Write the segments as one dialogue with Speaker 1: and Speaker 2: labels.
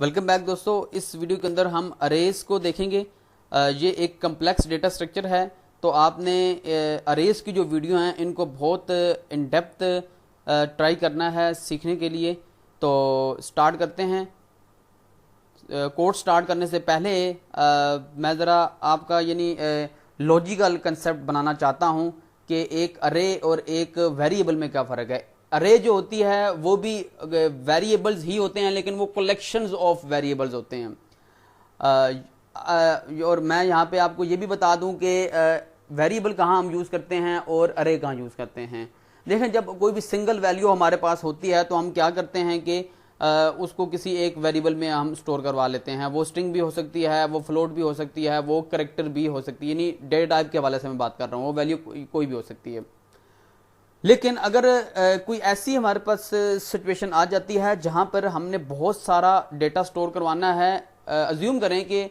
Speaker 1: Welcome back दोस्तों। इस video के अंदर हम अरेज को देखेंगे। ये एक कम्प्लेक्स डेटा स्ट्रक्चर है, तो आपने अरेज की जो वीडियो हैं इनको बहुत इन डेप्थ ट्राई करना है सीखने के लिए। तो स्टार्ट करते हैं। कोर्स स्टार्ट करने से पहले मैं ज़रा आपका लॉजिकल कंसेप्ट बनाना चाहता हूँ कि एक अरे और एक वेरिएबल में क्या फ़र्क है। अरे जो होती है वो भी वेरिएबल्स ही होते हैं, लेकिन वो कलेक्शंस ऑफ वेरिएबल्स होते हैं। और मैं यहाँ पे आपको ये भी बता दूं कि वेरिएबल कहाँ हम यूज़ करते हैं और अरे कहाँ यूज़ करते हैं। देखें, जब कोई भी सिंगल वैल्यू हमारे पास होती है तो हम क्या करते हैं कि उसको किसी एक वेरिएबल में हम स्टोर करवा लेते हैं। वो स्ट्रिंग भी हो सकती है, वो फ्लोट भी हो सकती है, वो कैरेक्टर भी हो सकती है, यानी डेटा टाइप के हवाले से मैं बात कर रहा हूँ। वो वैल्यू कोई भी हो सकती है। लेकिन अगर कोई ऐसी हमारे पास सिचुएशन आ जाती है जहां पर हमने बहुत सारा डेटा स्टोर करवाना है। अज्यूम करें कि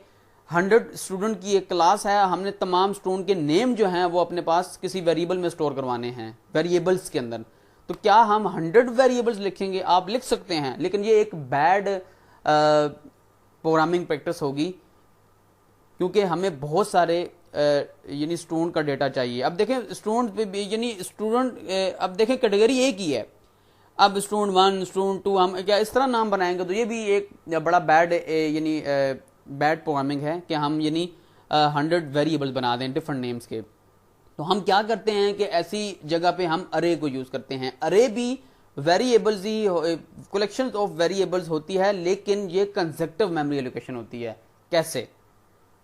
Speaker 1: 100 स्टूडेंट की एक क्लास है, हमने तमाम स्टूडेंट के नेम जो हैं वो अपने पास किसी वेरिएबल में स्टोर करवाने हैं, वेरिएबल्स के अंदर। तो क्या हम 100 वेरिएबल्स लिखेंगे? आप लिख सकते हैं, लेकिन ये एक बैड प्रोग्रामिंग प्रैक्टिस होगी, क्योंकि हमें बहुत सारे यानी स्टूडेंट का डेटा चाहिए। अब देखें स्टूडेंट अब देखें कैटेगरी एक ही है। अब स्टूडेंट 1 स्टूडेंट 2 हम क्या इस तरह नाम बनाएंगे, तो ये भी एक बड़ा बैड बैड प्रोग्रामिंग है कि हम 100 वेरिएबल्स बना दें डिफरेंट नेम्स के। तो हम क्या करते हैं कि ऐसी जगह पे हम अरे को यूज करते हैं। अरे भी variables he, collection of variables होती है, लेकिन ये कंसेक्टिव मेमोरी एलोकेशन होती है। कैसे?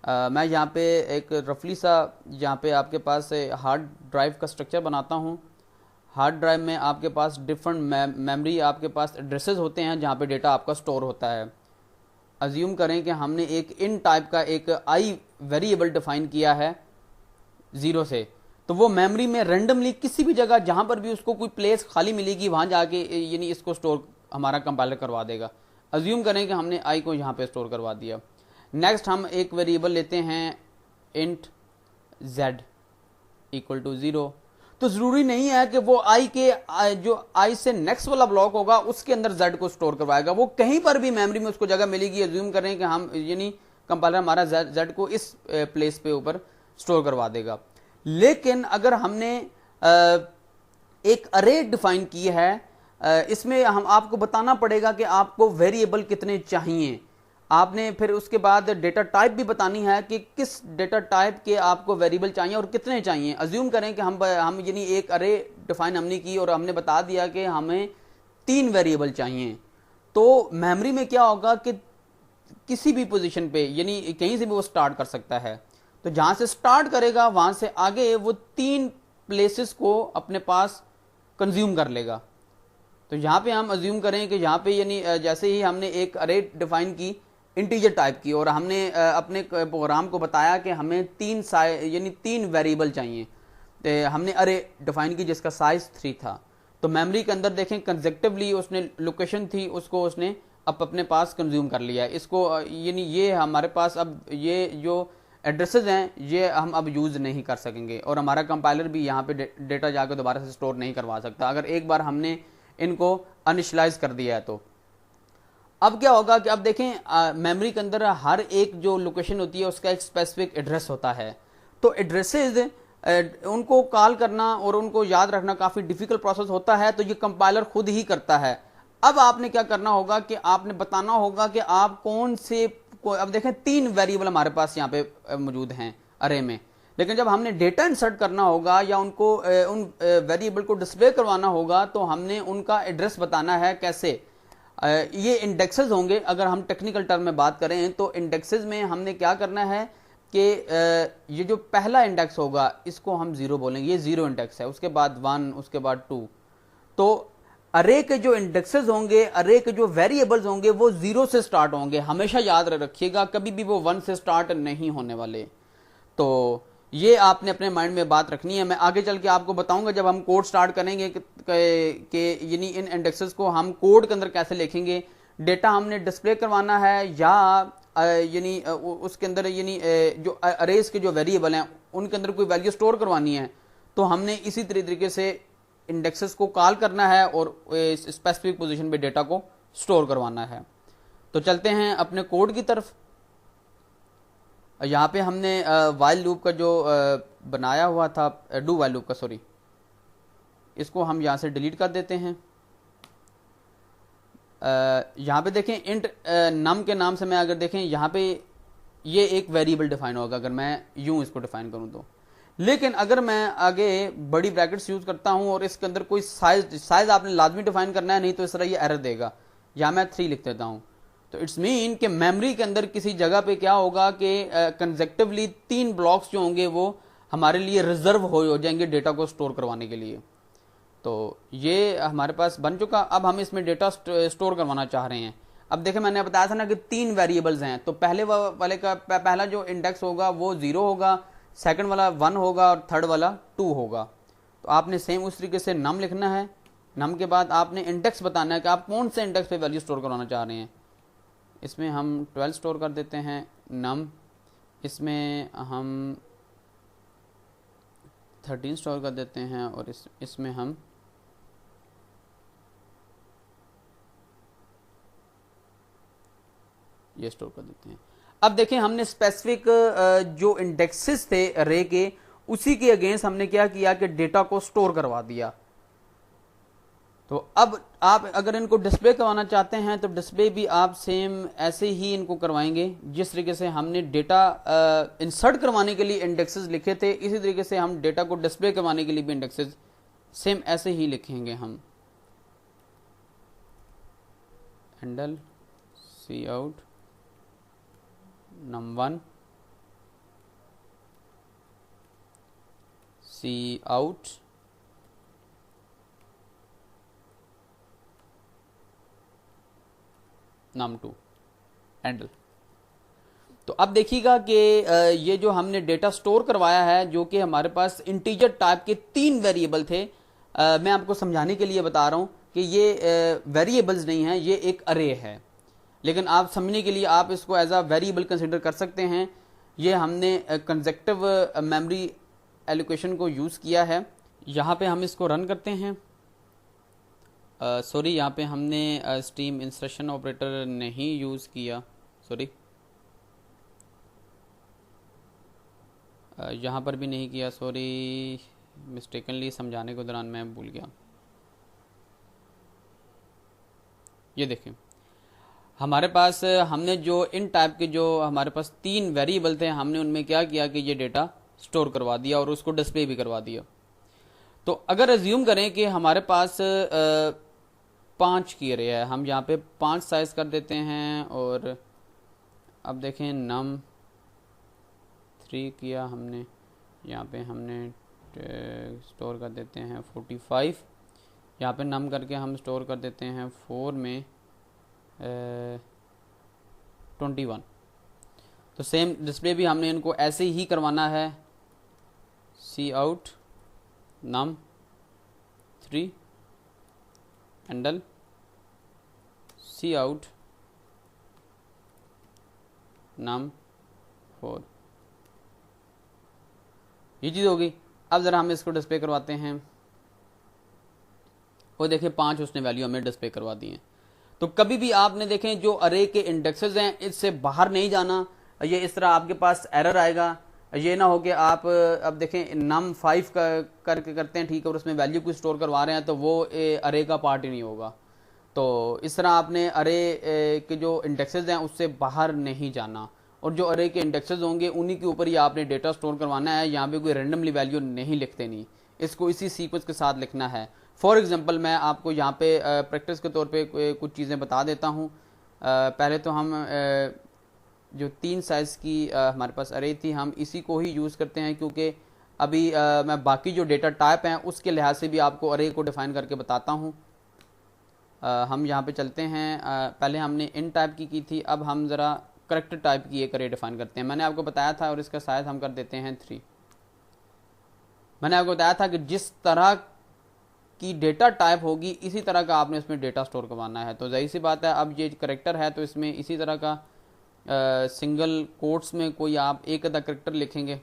Speaker 1: मैं यहाँ पे एक रफली सा यहाँ पे आपके पास हार्ड ड्राइव का स्ट्रक्चर बनाता हूँ। हार्ड ड्राइव में आपके पास डिफरेंट मेमोरी, आपके पास एड्रेसेस होते हैं जहाँ पे डेटा आपका स्टोर होता है। अज्यूम करें कि हमने एक इन टाइप का एक आई वेरिएबल डिफाइन किया है 0 से, तो वो मेमोरी में रेंडमली किसी भी जगह जहाँ पर भी उसको कोई प्लेस खाली मिलेगी वहाँ जाके इसको स्टोर हमारा कंपाइलर करवा देगा। अज्यूम करें कि हमने आई को यहाँ पे स्टोर करवा दिया। नेक्स्ट हम एक वेरिएबल लेते हैं इंट z इक्वल टू 0। तो जरूरी नहीं है कि वो आई के जो आई से नेक्स्ट वाला ब्लॉक होगा उसके अंदर z को स्टोर करवाएगा। वो कहीं पर भी मेमोरी में उसको जगह मिलेगी। अज्यूम करें कि हम कंपाइलर हमारा z को इस प्लेस पे ऊपर स्टोर करवा देगा। लेकिन अगर हमने एक अरे डिफाइन की है, इसमें हम आपको बताना पड़ेगा कि आपको वेरिएबल कितने चाहिए। आपने फिर उसके बाद डेटा टाइप भी बतानी है कि किस डेटा टाइप के आपको वेरिएबल चाहिए और कितने चाहिए। अज्यूम करें कि हम एक अरे डिफाइन हमने की और हमने बता दिया कि हमें 3 वेरिएबल चाहिए। तो मेमोरी में क्या होगा कि किसी भी पोजीशन पे कहीं से भी वो स्टार्ट कर सकता है। तो जहां से स्टार्ट करेगा वहां से आगे वो 3 प्लेसेस को अपने पास कंज्यूम कर लेगा। तो यहाँ पे हम अज्यूम करें कि यहाँ पे जैसे ही हमने एक अरे डिफाइन की इंटीजर टाइप की और हमने अपने प्रोग्राम को बताया कि हमें 3 वेरिएबल चाहिए, तो हमने अरे डिफाइन की जिसका साइज 3 था। तो मेमोरी के अंदर देखें कंसेक्टिवली उसने लोकेशन थी उसको उसने अब अपने पास कंज्यूम कर लिया। इसको ये हमारे पास अब ये जो एड्रेसेस हैं ये हम अब यूज नहीं कर सकेंगे और हमारा कंपाइलर भी यहाँ पे डेटा जाकर दोबारा से स्टोर नहीं करवा सकता अगर एक बार हमने इनको अनिशलाइज कर दिया है। तो अब क्या होगा कि अब देखें मेमोरी के अंदर हर एक जो लोकेशन होती है उसका एक स्पेसिफिक एड्रेस होता है। तो एड्रेसेस उनको कॉल करना और उनको याद रखना काफी डिफिकल्ट प्रोसेस होता है, तो ये कंपाइलर खुद ही करता है। अब आपने क्या करना होगा कि आपने बताना होगा कि आप कौन से अब देखें 3 वेरिएबल हमारे पास यहाँ पे मौजूद हैं अरे में, लेकिन जब हमने डेटा इंसर्ट करना होगा या उनको उन वेरिएबल को डिस्प्ले करवाना होगा तो हमने उनका एड्रेस बताना है। कैसे? ये इंडेक्सेस होंगे। अगर हम टेक्निकल टर्म में बात करें तो इंडेक्सेस में हमने क्या करना है कि ये जो पहला इंडेक्स होगा इसको हम 0 बोलेंगे, ये 0 इंडेक्स है। उसके बाद 1, उसके बाद 2। तो अरे के जो इंडेक्सेस होंगे, अरे के जो वेरिएबल्स होंगे वो 0 से स्टार्ट होंगे। हमेशा याद रखिएगा, कभी भी वो 1 से स्टार्ट नहीं होने वाले। तो ये आपने अपने माइंड में बात रखनी है। मैं आगे चल के आपको बताऊंगा जब हम कोड स्टार्ट करेंगे कि इन इंडेक्सेस को हम कोड के अंदर कैसे लिखेंगे। डेटा हमने डिस्प्ले करवाना है या उसके अंदर जो अरेज के जो वेरिएबल हैं उनके अंदर कोई वैल्यू स्टोर करवानी है, तो हमने इसी तरीके से इंडेक्सेस को कॉल करना है और स्पेसिफिक पोजीशन पे डेटा को स्टोर करवाना है। तो चलते हैं अपने कोड की तरफ। यहाँ पे हमने वाइल लूप का जो बनाया हुआ था, डू वाइल लूप का, सॉरी, इसको हम यहाँ से डिलीट कर देते हैं। यहाँ पे देखें इंट नम के नाम से मैं अगर देखें यहाँ पे ये एक वेरिएबल डिफाइन होगा अगर मैं यूं इसको डिफाइन करूं तो। लेकिन अगर मैं आगे बड़ी ब्रैकेट्स यूज करता हूं और इसके अंदर कोई साइज आपने लाजमी डिफाइन करना है, नहीं तो इस तरह ये एरर देगा। या मैं 3 लिख देता हूं, तो इट्स मीन कि मेमोरी के अंदर किसी जगह पे क्या होगा कि कंसेक्टिवली 3 ब्लॉक्स जो होंगे वो हमारे लिए रिजर्व हो जाएंगे डेटा को स्टोर करवाने के लिए। तो ये हमारे पास बन चुका। अब हम इसमें डेटा स्टोर करवाना चाह रहे हैं। अब देखें मैंने बताया था ना कि 3 वेरिएबल्स हैं, तो पहले वाले का पहला जो इंडेक्स होगा वो 0 होगा, सेकंड वाला 1 होगा और थर्ड वाला 2 होगा। तो आपने सेम उस तरीके से नम लिखना है। नम के बाद आपने इंडेक्स बताना है कि आप कौन से इंडेक्स पे वैल्यू स्टोर करवाना चाह रहे हैं। इसमें हम 12 स्टोर कर देते हैं नम, इसमें हम 13 स्टोर कर देते हैं और इसमें हम ये स्टोर कर देते हैं। अब देखें हमने स्पेसिफिक जो इंडेक्सेस थे अरे के, उसी के अगेंस्ट हमने क्या किया कि डेटा को स्टोर करवा दिया। तो अब आप अगर इनको डिस्प्ले करवाना चाहते हैं तो डिस्प्ले भी आप सेम ऐसे ही इनको करवाएंगे जिस तरीके से हमने डेटा इंसर्ट करवाने के लिए इंडेक्सेस लिखे थे, इसी तरीके से हम डेटा को डिस्प्ले करवाने के लिए भी इंडेक्सेस सेम ऐसे ही लिखेंगे हम। हैंडल सी आउट num1 सी आउट num2 हैंडल। तो अब देखिएगा कि ये जो हमने डेटा स्टोर करवाया है जो कि हमारे पास इंटीजर टाइप के 3 वेरिएबल थे, मैं आपको समझाने के लिए बता रहा हूं कि ये वेरिएबल्स नहीं है, ये एक अरे है, लेकिन आप समझने के लिए आप इसको एज अ वेरिएबल कंसिडर कर सकते हैं। ये हमने कंसेक्टिव मेमोरी एलोकेशन को यूज़ किया है। यहाँ पे हम इसको रन करते हैं। सॉरी, यहाँ पे हमने स्ट्रीम इंसर्शन ऑपरेटर नहीं यूज़ किया, सॉरी, यहाँ पर भी नहीं किया, सॉरी, मिस्टेकनली समझाने के दौरान मैं भूल गया। ये देखें हमारे पास हमने जो इन टाइप के जो हमारे पास 3 वेरिएबल थे, हमने उनमें क्या किया कि ये डेटा स्टोर करवा दिया और उसको डिस्प्ले भी करवा दिया। तो अगर अज्यूम करें कि हमारे पास 5 की अरे है, हम यहाँ पे 5 साइज कर देते हैं और अब देखें नम 3 किया हमने, यहाँ पे हमने स्टोर कर देते हैं 45, यहाँ पे नम करके हम स्टोर कर देते हैं 4 में 21। तो सेम डिस्प्ले भी हमने इनको ऐसे ही करवाना है, सी आउट नम 3 हैंडल सी आउट नम 4। ये चीज़ होगी। अब ज़रा हम इसको डिस्प्ले करवाते हैं और देखिए 5 उसने वैल्यू हमें डिस्प्ले करवा दी है। तो कभी भी आपने देखें जो अरे के इंडेक्सेस हैं इससे बाहर नहीं जाना, ये इस तरह आपके पास एरर आएगा। ये ना हो कि आप अब देखें नम 5 करके करते हैं, ठीक है, और उसमें वैल्यू को स्टोर करवा रहे हैं तो वो अरे का पार्ट ही नहीं होगा। तो इस तरह आपने अरे के जो इंडेक्सेस हैं उससे बाहर नहीं जाना, और जो अरे के इंडेक्सेस होंगे उन्हीं के ऊपर ही आपने डेटा स्टोर करवाना है। यहाँ पे कोई रैंडमली वैल्यू नहीं लिखते, नहीं, इसको इसी सीक्वेंस के साथ लिखना है। फॉर एग्जांपल मैं आपको यहाँ पे प्रैक्टिस के तौर पे कुछ चीज़ें बता देता हूँ। पहले तो हम जो 3 साइज़ की हमारे पास अरे थी, हम इसी को ही यूज़ करते हैं, क्योंकि अभी मैं बाकी जो डेटा टाइप हैं उसके लिहाज से भी आपको अरे को डिफ़ाइन करके बताता हूँ। हम यहाँ पे चलते हैं। पहले हमने इन टाइप की थी, अब हम ज़रा करेक्टर टाइप की एक अरे डिफ़ाइन करते हैं। मैंने आपको बताया था, और इसका साइज़ हम कर देते हैं 3। मैंने आपको बताया था कि जिस तरह की डेटा टाइप होगी इसी तरह का आपने इसमें डेटा स्टोर करवाना है। तो जाहिर सी बात है, अब ये करेक्टर है तो इसमें इसी तरह का सिंगल कोट्स में कोई आप एक अदा करेक्टर लिखेंगे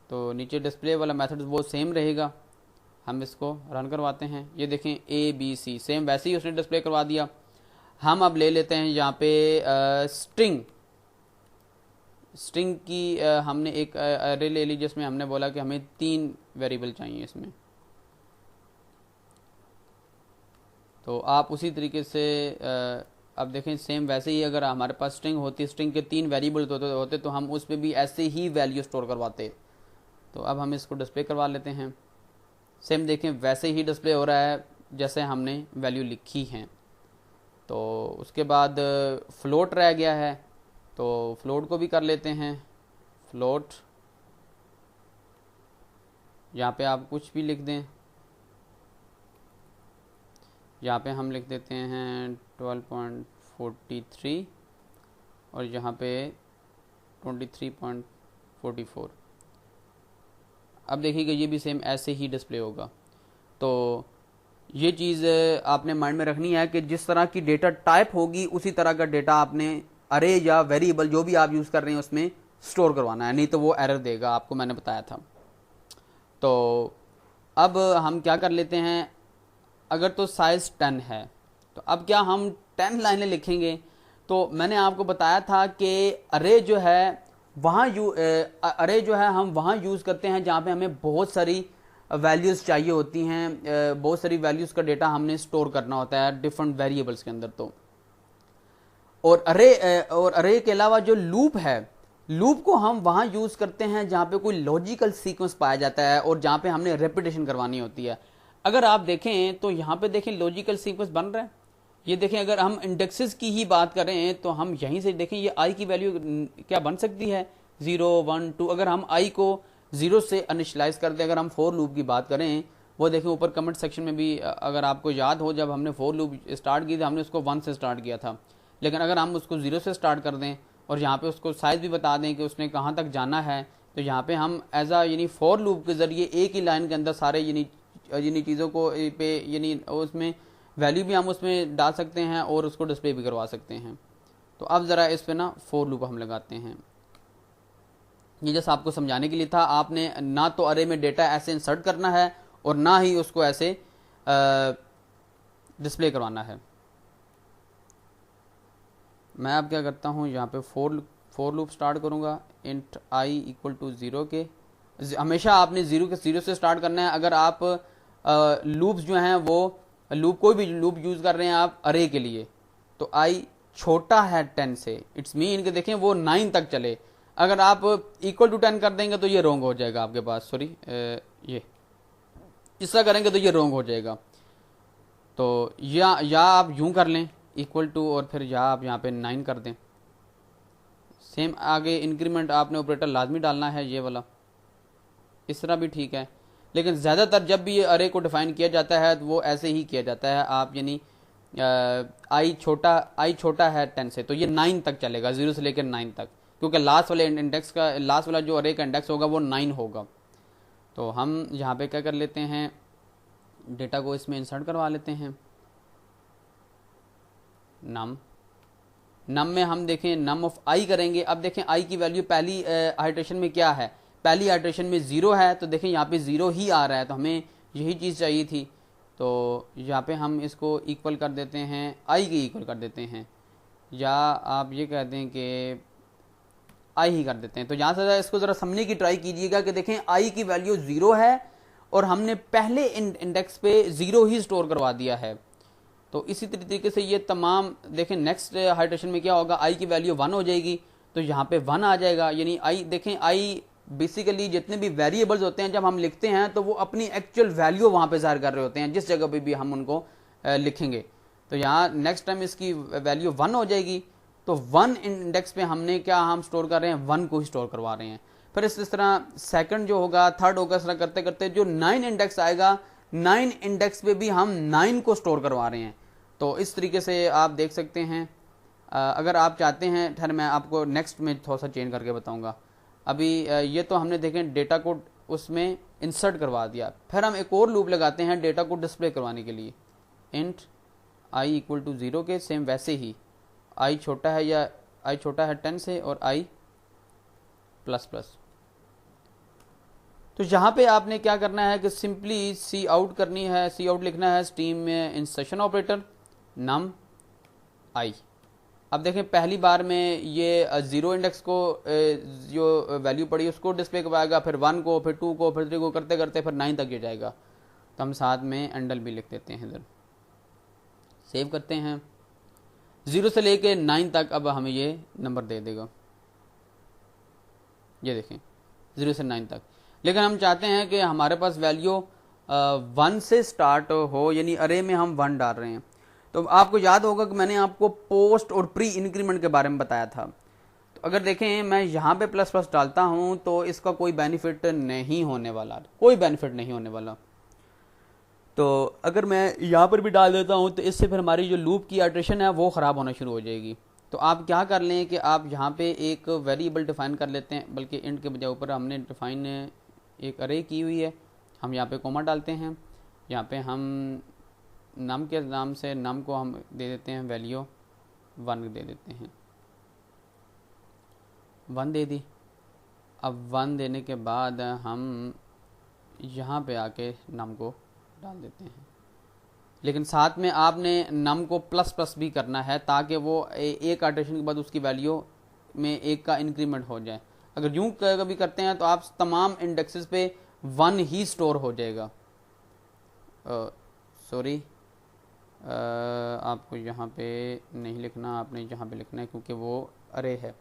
Speaker 1: तो नीचे डिस्प्ले वाला मेथड वो सेम रहेगा। हम इसको रन करवाते हैं। ये देखें A B C सेम वैसे ही उसने डिस्प्ले करवा दिया। हम अब ले लेते हैं यहाँ पे स्ट्रिंग की हमने एक अरे ले ली जिसमें हमने बोला कि हमें 3 वेरिएबल चाहिए इसमें। तो आप उसी तरीके से अब देखें सेम वैसे ही अगर हमारे पास स्ट्रिंग होती, स्ट्रिंग के 3 वेरिएबल होते तो हम उस पर भी ऐसे ही वैल्यू स्टोर करवाते। तो अब हम इसको डिस्प्ले करवा लेते हैं। सेम देखें वैसे ही डिस्प्ले हो रहा है जैसे हमने वैल्यू लिखी है। तो उसके बाद फ्लोट रह गया है, तो फ्लोट को भी कर लेते हैं। फ्लोट यहाँ पे आप कुछ भी लिख दें, यहाँ पे हम लिख देते हैं 12.43 और यहाँ पे 23.44। अब देखिएगा ये भी सेम ऐसे ही डिस्प्ले होगा। तो ये चीज़ आपने माइंड में रखनी है कि जिस तरह की डेटा टाइप होगी उसी तरह का डेटा आपने अरे या वेरिएबल जो भी आप यूज़ कर रहे हैं उसमें स्टोर करवाना है, नहीं तो वो एरर देगा, आपको मैंने बताया था। तो अब हम क्या कर लेते हैं, अगर तो साइज़ 10 है तो अब क्या हम 10 लाइनें लिखेंगे। तो मैंने आपको बताया था कि अरे जो है वहाँ अरे जो है हम वहाँ यूज़ करते हैं जहाँ पे हमें बहुत सारी वैल्यूज़ चाहिए होती हैं, बहुत सारी वैल्यूज़ का डेटा हमने स्टोर करना होता है डिफरेंट वेरिएबल्स के अंदर। तो और अरे के अलावा जो लूप है, लूप को हम वहाँ यूज़ करते हैं जहाँ पे कोई लॉजिकल सीक्वेंस पाया जाता है और जहाँ पे हमने रेपिटेशन करवानी होती है। अगर आप देखें तो यहाँ पे देखें लॉजिकल सीक्वेंस बन रहा है। ये देखें अगर हम इंडेक्सेस की ही बात करें तो हम यहीं से देखें ये आई की वैल्यू क्या बन सकती है 0 1 2। अगर हम आई को 0 से इनिशियलाइज कर दें, अगर हम फॉर लूप की बात करें, वो देखें ऊपर कमेंट सेक्शन में भी अगर आपको याद हो जब हमने फॉर लूप स्टार्ट की थी हमने उसको 1 से स्टार्ट किया था। लेकिन अगर हम उसको 0 से स्टार्ट कर दें और यहाँ पे उसको साइज भी बता दें कि उसने कहाँ तक जाना है, तो यहाँ पे हम एज आ यानी फॉर लूप के जरिए एक ही लाइन के अंदर सारे यानी चीज़ों को पे यानी उसमें वैल्यू भी हम उसमें डाल सकते हैं और उसको डिस्प्ले भी करवा सकते हैं। तो अब ज़रा इस पे ना फॉर लूप हम लगाते हैं। ये जैसा आपको समझाने के लिए था, आपने ना तो अरे में डेटा ऐसे इंसर्ट करना है और ना ही उसको ऐसे डिस्प्ले करवाना है। मैं अब क्या करता हूँ, यहाँ पे फॉर लूप स्टार्ट करूँगा इंट आई इक्वल टू 0 के। हमेशा आपने 0 से स्टार्ट करना है। अगर आप लूप्स जो हैं वो लूप कोई भी लूप यूज़ कर रहे हैं आप अरे के लिए, तो आई छोटा है 10 से, इट्स मीन कि देखें वो 9 तक चले। अगर आप इक्वल टू 10 कर देंगे तो ये रॉन्ग हो जाएगा आपके पास, सॉरी ये इस तरह करेंगे तो ये रॉन्ग हो जाएगा। तो या आप यूं कर लें इक्वल टू और फिर या आप यहाँ पे 9 कर दें। सेम आगे इंक्रीमेंट आपने ऑपरेटर लाजमी डालना है ये वाला, इस तरह भी ठीक है। लेकिन ज़्यादातर जब भी ये अरे को डिफाइन किया जाता है तो वो ऐसे ही किया जाता है। आप यानी आई छोटा है 10 से तो ये 9 तक चलेगा, 0 से लेकर 9 तक, क्योंकि लास्ट वाला जो अरे का इंडेक्स होगा वो 9 होगा। तो हम यहाँ पे क्या कर लेते हैं, डेटा को इसमें इंसर्ट करवा लेते हैं। नम में हम देखें नम ऑफ आई करेंगे। अब देखें आई की वैल्यू पहली आइटरेशन में क्या है, पहली आइटरेशन में 0 है, तो देखें यहाँ पे 0 ही आ रहा है, तो हमें यही चीज़ चाहिए थी। तो यहाँ पे हम इसको इक्वल कर देते हैं, आई के इक्वल कर देते हैं, या आप ये कह दें कि आई ही कर देते हैं। तो यहाँ से इसको ज़रा समझने की ट्राई कीजिएगा कि देखें आई की वैल्यू 0 है और हमने पहले इंडेक्स पे 0 ही स्टोर करवा दिया है। तो इसी तरीके से ये तमाम देखें नेक्स्ट हाइड्रेशन में क्या होगा, आई की वैल्यू 1 हो जाएगी, तो यहाँ पे 1 आ जाएगा। यानी आई देखें आई बेसिकली जितने भी वेरिएबल्स होते हैं जब हम लिखते हैं तो वो अपनी एक्चुअल वैल्यू वहाँ पे ज़ाहिर कर रहे होते हैं जिस जगह पे भी हम उनको लिखेंगे। तो यहाँ नेक्स्ट टाइम इसकी वैल्यू 1 हो जाएगी, तो 1 इंडेक्स पे हमने क्या हम स्टोर कर रहे हैं, 1 को ही स्टोर करवा रहे हैं। फिर इस तरह सेकंड जो होगा, थर्ड होगा, इस तरह करते करते जो 9 इंडेक्स आएगा, 9 इंडेक्स पे भी हम 9 को स्टोर करवा रहे हैं। तो इस तरीके से आप देख सकते हैं। अगर आप चाहते हैं, खैर मैं आपको नेक्स्ट में थोड़ा सा चेंज करके बताऊंगा। अभी ये तो हमने देखें डेटा को उसमें इंसर्ट करवा दिया। फिर हम एक और लूप लगाते हैं डेटा को डिस्प्ले करवाने के लिए, इंट आई इक्वल टू 0 के। सेम वैसे ही आई छोटा है या आई छोटा है 10 से और आई प्लस प्लस। तो यहाँ पे आपने क्या करना है कि सिंपली सी आउट करनी है, सी आउट लिखना है स्ट्रीम में इंसर्शन ऑपरेटर नम आई। अब देखें पहली बार में ये 0 इंडेक्स को जो वैल्यू पड़ी उसको डिस्प्ले करवाएगा, फिर 1 को, फिर 2 को, फिर 3 को करते करते फिर 9 तक ये जाएगा। तो हम साथ में एंडल भी लिख देते हैं इधर, सेव करते हैं। 0 से लेके 9 तक अब हमें ये नंबर दे देगा, ये देखें 0 से 9 तक। लेकिन हम चाहते हैं कि हमारे पास वैल्यू 1 से स्टार्ट हो, यानी अरे में हम 1 डाल रहे हैं। तो आपको याद होगा कि मैंने आपको पोस्ट और प्री इंक्रीमेंट के बारे में बताया था। तो अगर देखें मैं यहाँ पे प्लस प्लस डालता हूँ तो इसका कोई बेनिफिट नहीं होने वाला, कोई बेनिफिट नहीं होने वाला। तो अगर मैं यहाँ पर भी डाल देता हूँ तो इससे फिर हमारी जो लूप की इटरेशन है वो ख़राब होना शुरू हो जाएगी। तो आप क्या कर लें कि आप यहाँ पे एक वेरिएबल डिफाइन कर लेते हैं, बल्कि इंट के बजाय ऊपर हमने डिफाइन एक अरे की हुई है, हम यहाँ पे कोमा डालते हैं। यहाँ पे हम नम के नाम से नम को हम दे देते हैं वैल्यू 1 दे देते हैं, 1 दे दी। अब 1 देने के बाद हम यहाँ पे आके नम को डाल देते हैं, लेकिन साथ में आपने नम को प्लस प्लस भी करना है ताकि वो एक इटरेशन के बाद उसकी वैल्यू में 1 का इंक्रीमेंट हो जाए। अगर यूं कभी करते हैं तो आप तमाम इंडेक्सेस पे 1 ही स्टोर हो जाएगा। सॉरी, आपको यहाँ पे नहीं लिखना, आपने यहाँ पे लिखना है क्योंकि वो अरे है।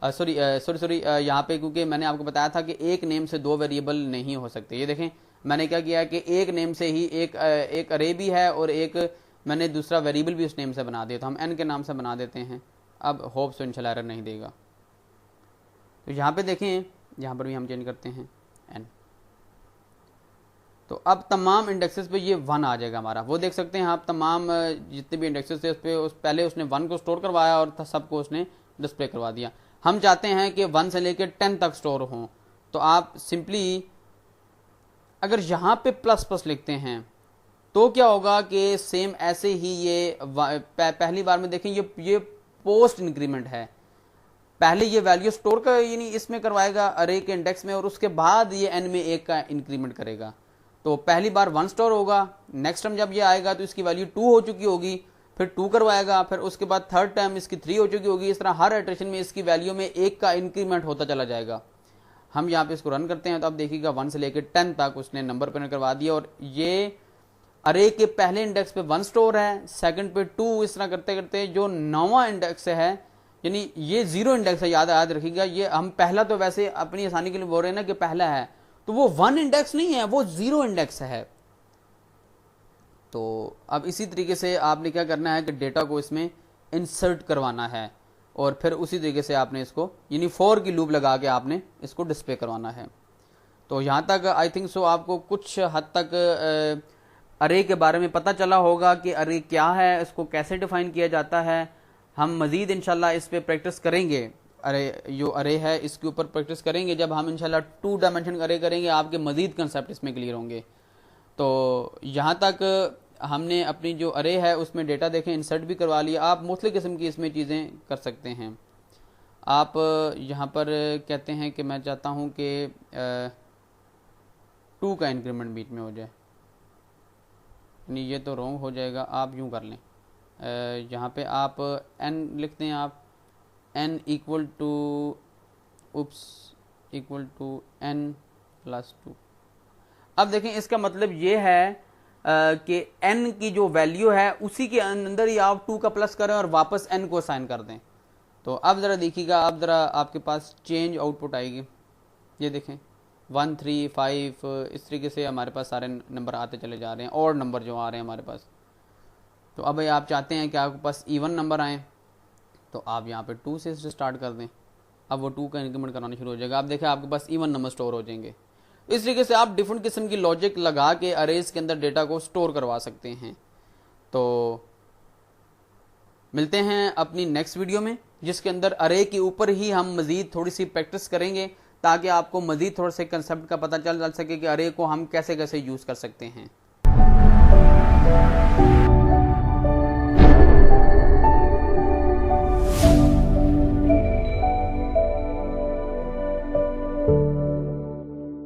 Speaker 1: सॉरी यहाँ पे क्योंकि मैंने आपको बताया था कि एक नेम से 2 वेरिएबल नहीं हो सकते। ये देखें मैंने क्या किया कि एक नेम से ही एक अरे भी है और एक मैंने दूसरा वेरिएबल भी उस नेम से बना दिया। तो हम एन के नाम से बना देते हैं। अब होप सो इंशाल्लाह एरर नहीं देगा। तो यहाँ पे देखें, यहाँ पर भी हम चेंज करते हैं एन। तो अब तमाम इंडेक्सेस पे ये 1 आ जाएगा हमारा। वो देख सकते हैं आप, तमाम जितने भी इंडेक्सेस थे उस पर पहले उसने 1 को स्टोर करवाया और सबको उसने डिस्प्ले करवा दिया। हम चाहते हैं कि 1 से लेकर 10 तक स्टोर हों। तो आप सिंपली अगर यहाँ पे प्लस प्लस लिखते हैं तो क्या होगा कि सेम ऐसे ही ये पहली बार में देखें ये पोस्ट इंक्रीमेंट है। पहले ये वैल्यू स्टोर कर यानी इसमें करवाएगा अरे के इंडेक्स में, और उसके बाद ये एन में 1 का इंक्रीमेंट करेगा। तो पहली बार 1 स्टोर होगा, नेक्स्ट टाइम जब ये आएगा तो इसकी वैल्यू 2 हो चुकी होगी, फिर 2 करवाएगा, फिर उसके बाद थर्ड टाइम इसकी 3 हो चुकी होगी। इस तरह हर इटरेशन में इसकी वैल्यू में 1 का इंक्रीमेंट होता चला जाएगा। हम यहाँ पे इसको रन करते हैं तो आप देखिएगा 1 से लेकर 10 तक उसने नंबर प्रिंट करवा दिया। और ये अरे के पहले इंडेक्स पे 1 स्टोर है, सेकंड पे 2, इस तरह करते करते जो 9वां इंडेक्स है, यानी ये 0 इंडेक्स है, याद रखिएगा। ये हम पहला तो वैसे अपनी आसानी के लिए बोल रहे हैं ना कि पहला है, तो वो 1 इंडेक्स नहीं है, वो 0 इंडेक्स है। तो अब इसी तरीके से आपने क्या करना है कि डेटा को इसमें इंसर्ट करवाना है और फिर उसी तरीके से आपने इसको यानी फॉर की लूप लगा के आपने इसको डिस्प्ले करवाना है। तो यहाँ तक आई थिंक सो आपको कुछ हद तक अरे के बारे में पता चला होगा कि अरे क्या है, इसको कैसे डिफाइन किया जाता है। हम मजीद इंशाल्लाह इस पे प्रैक्टिस करेंगे। अरे जो अरे है इसके ऊपर प्रैक्टिस करेंगे जब हम इंशाल्लाह 2 डायमेंशन अरे करेंगे, आपके मजीद कंसेप्ट इसमें क्लियर होंगे। तो यहाँ तक हमने अपनी जो अरे है उसमें डेटा देखें इंसर्ट भी करवा लिया। आप मुख्तलिफ किस्म की इसमें चीज़ें कर सकते हैं। आप यहाँ पर कहते हैं कि मैं चाहता हूँ कि 2 का इंक्रीमेंट बीच में हो जाए, नहीं ये तो रॉन्ग हो जाएगा। आप यूँ कर लें, यहाँ पे आप n लिखते हैं, आप n equal to n plus 2। अब देखें इसका मतलब ये है कि n की जो वैल्यू है उसी के अंदर ही आप 2 का प्लस करें और वापस n को असाइन कर दें। तो अब ज़रा देखिएगा, अब ज़रा आपके पास चेंज आउटपुट आएगी। ये देखें 1 3 5 इस तरीके से हमारे पास सारे नंबर आते चले जा रहे हैं, और नंबर जो आ रहे हैं हमारे पास। तो अब आप चाहते हैं कि आपके पास इवन नंबर आए, तो आप यहाँ पे 2 से स्टार्ट कर दें। अब वो 2 का इंक्रीमेंट कराना शुरू हो जाएगा। आप देखें आपके पास इवन नंबर स्टोर हो जाएंगे। इस तरीके से आप डिफरेंट किस्म की लॉजिक लगा के अरेज के अंदर डेटा को स्टोर करवा सकते हैं। तो मिलते हैं अपनी नेक्स्ट वीडियो में, जिसके अंदर अरे के ऊपर ही हम मजीद थोड़ी सी प्रैक्टिस करेंगे ताकि आपको मजीद थोड़े से कंसेप्ट का पता चल सके कि अरे को हम कैसे कैसे यूज़ कर सकते हैं।